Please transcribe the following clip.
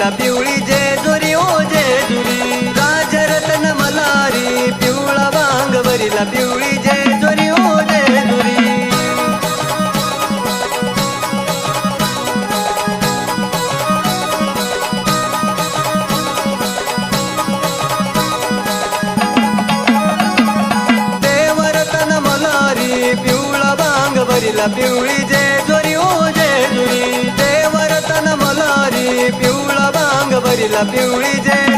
भरिला पिवळी जेजुरी ओ जेजुरी राजरत्न मल्हारी पिवळा वांग भरिला पिवळी जेजुरी ओ जेजुरी देवरत्न मल्हारी पिवळा वांग भरिला पिवळी जेजुरी ओ जेजुरी देवरत्न मल्हारी पिवळा वांग भरिला पिवळी जेजुरी